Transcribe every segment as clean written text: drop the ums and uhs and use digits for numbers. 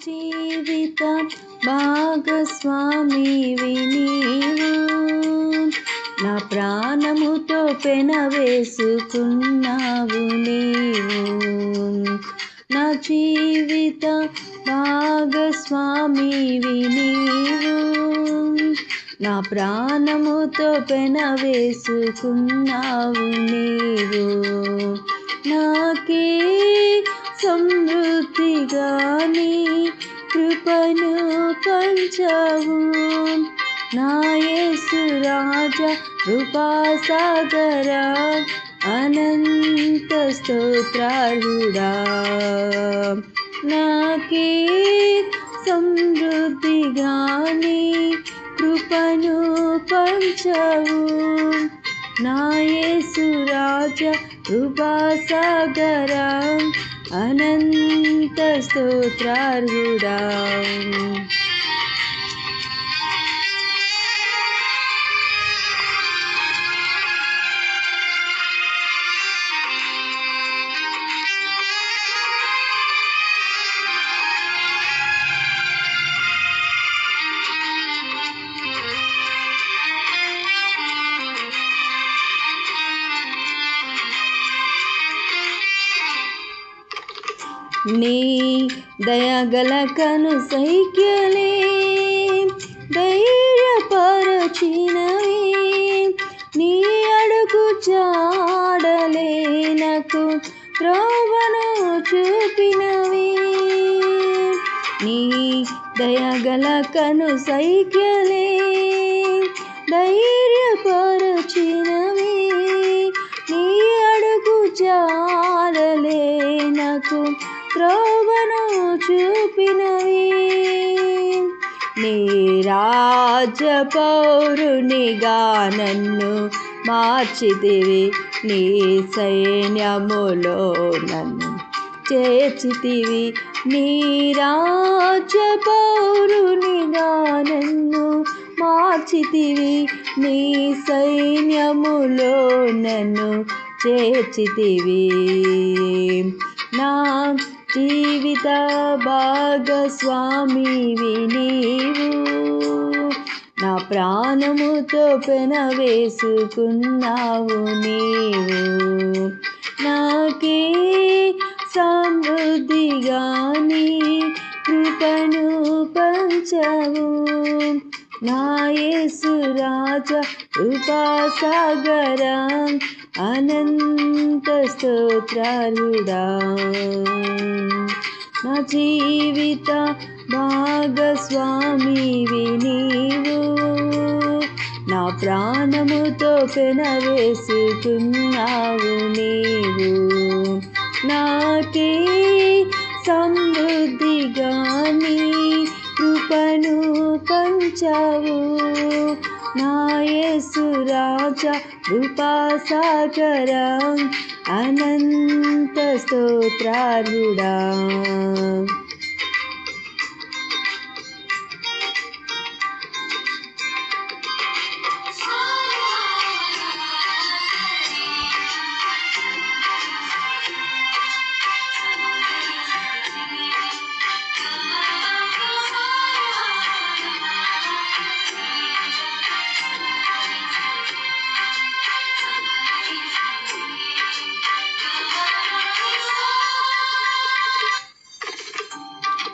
జీవిత భాగస్వామివి నీవు, నా ప్రాణముతో పెనవేసుకున్నావు నీవు. నా జీవిత భాగస్వామివి నీవు, నా ప్రాణముతో పెనవేసుకున్నావు నీవు. నాకే సమృద్ధిగా నీ కృపను పంచావు, నా యేసు రాజా కృపాసాగరా, అనంత స్తోత్రార్హుడా. నాకే సమృద్ధిగా నీ కృపను పంచావు, నా యేసు రాజా కృపాసాగరా, అనంత స్తోత్రార్హుడా. నీ దయగల కను సైక్యలే ధైర్యపరచినవి, నీ అడుగు జాడలే నాకు త్రోవను చూపినవి. నీ దయగల కను సైక్యలే ధైర్యపరచినవి, నీ అడుగు జాడలే నాకు త్రోవను చూపినవి. నీ రాజ్య పౌరునిగా నన్ను మార్చితివి, నీ సైన్యములో నన్ను చేర్చితివి. నీ రాజ్య పౌరునిగా నన్ను మార్చితివి, నీ సైన్యములో నన్ను చేర్చితివి. నా జీవిత భాగస్వామివి నీవు, నా ప్రాణముతో పెనవేసుకున్నావు నీవు. నాకే సమృద్ధిగా నీ కృపను పంచావు, నా యేసు రాజా కృపాసాగరా, అనంత స్తోత్రార్హుడా. నా జీవిత భాగస్వామివి నీవు, నా ప్రాణముతో పెనవేసుకున్నావు నీవు. నాకే సమృద్ధిగా నీ కృపను పంచావు, నా యేసు రాజా కృపాసాగరా, అనంత స్తోత్రార్హుడా.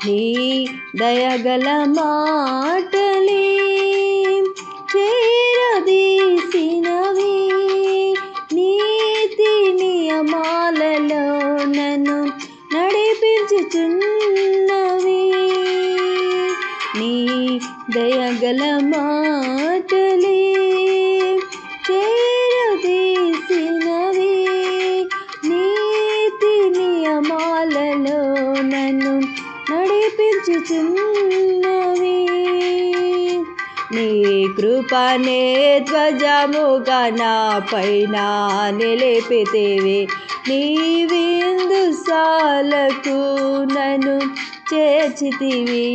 నీ దయగల మాటలే చేరదీసినవి, నీతి నియమాలలో నన్ను నడిపించుచున్నవి. నీ దయగల మాటలే చేరదీసినవి, నీతి నియమాలలో నన్ను నడిపించుచున్నవి. నీ కృపనే ధ్వజముగా నా పైన నిలిపితివి, నీ విందుశాలకు నన్ను చేర్చితివి.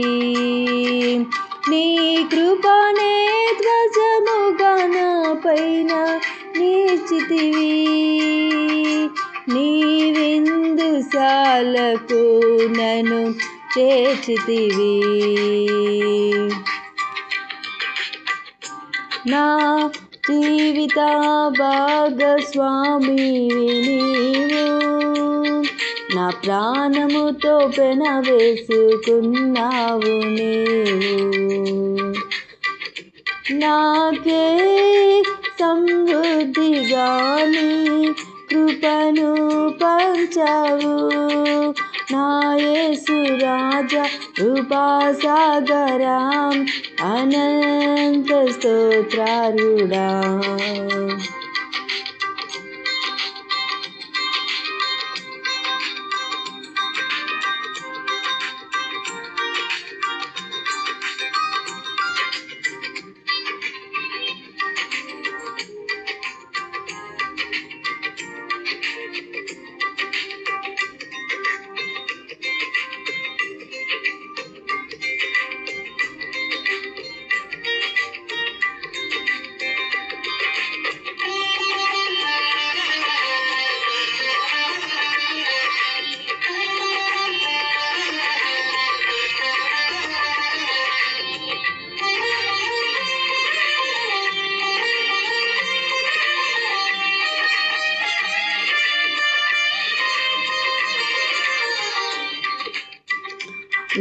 నీ కృపనే ధ్వజముగా నా పైన నిలిచితివి, నీ విందుశాలకు నన్ను చేర్చితివి. నా జీవిత భాగస్వామివి నీవు, నా ప్రాణముతో పెనవేసుకున్నావు నీవు. నాకే సమృద్ధిగా నీ కృపను పంచావు, నా యేసు రాజా కృపాసాగరా, అనంత స్తోత్రార్హుడా.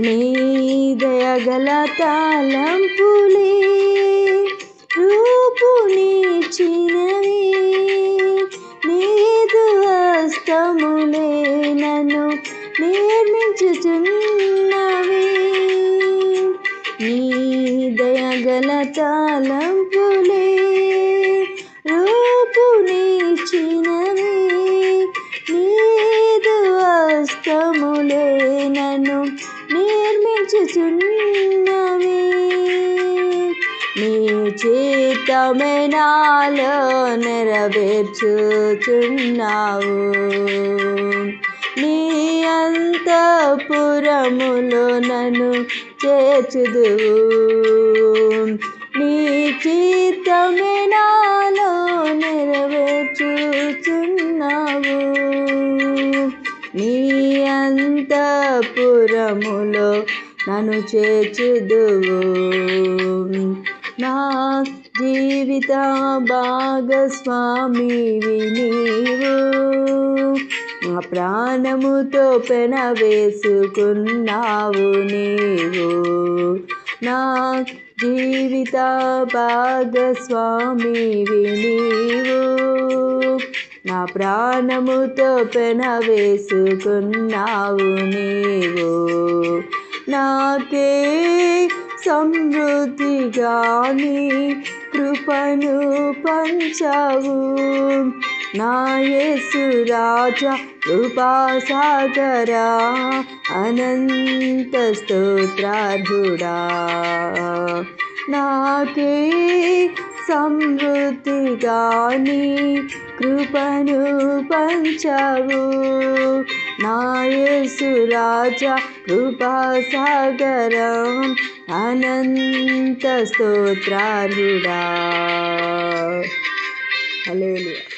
నీ దయగల తలంపులే రూపునిచ్చినవి, నీదు హస్తములే నన్ను నిర్మించుచున్నవి. నీ దయగల తలంపులే రూపునిచ్చినవి, నీదు హస్తములే నన్ను నిర్మించుచున్నవి. నీ చిత్తమే నాలో నెరవేర్చుచున్నావు, నీ అంతఃపురములో నన్ను చేర్చుదువు. నీ చిత్తమే నాలో నెరవేర్చుచున్నావు, నీ అంతఃపురములో నన్ను చేర్చుదువు. నా జీవిత భాగస్వామివి నీవు, నా ప్రాణముతో పెనవేసుకున్నావు నీవు. నా జీవిత భాగస్వామివి నీవు, నా ప్రాణముతో పెనవేసుకున్నావు నీవు. నాకే సమృద్ధిగా నీ కృపను పంచావు, నా యేసు రాజా కృపాసాగరా, అనంత స్తోత్రార్హుడా. నాకే సమృద్ధిగా నీ కృపను పంచావు, నా యేసు రాజా కృపాసాగరా, అనంత స్తోత్రార్హుడా. హల్లెలూయా.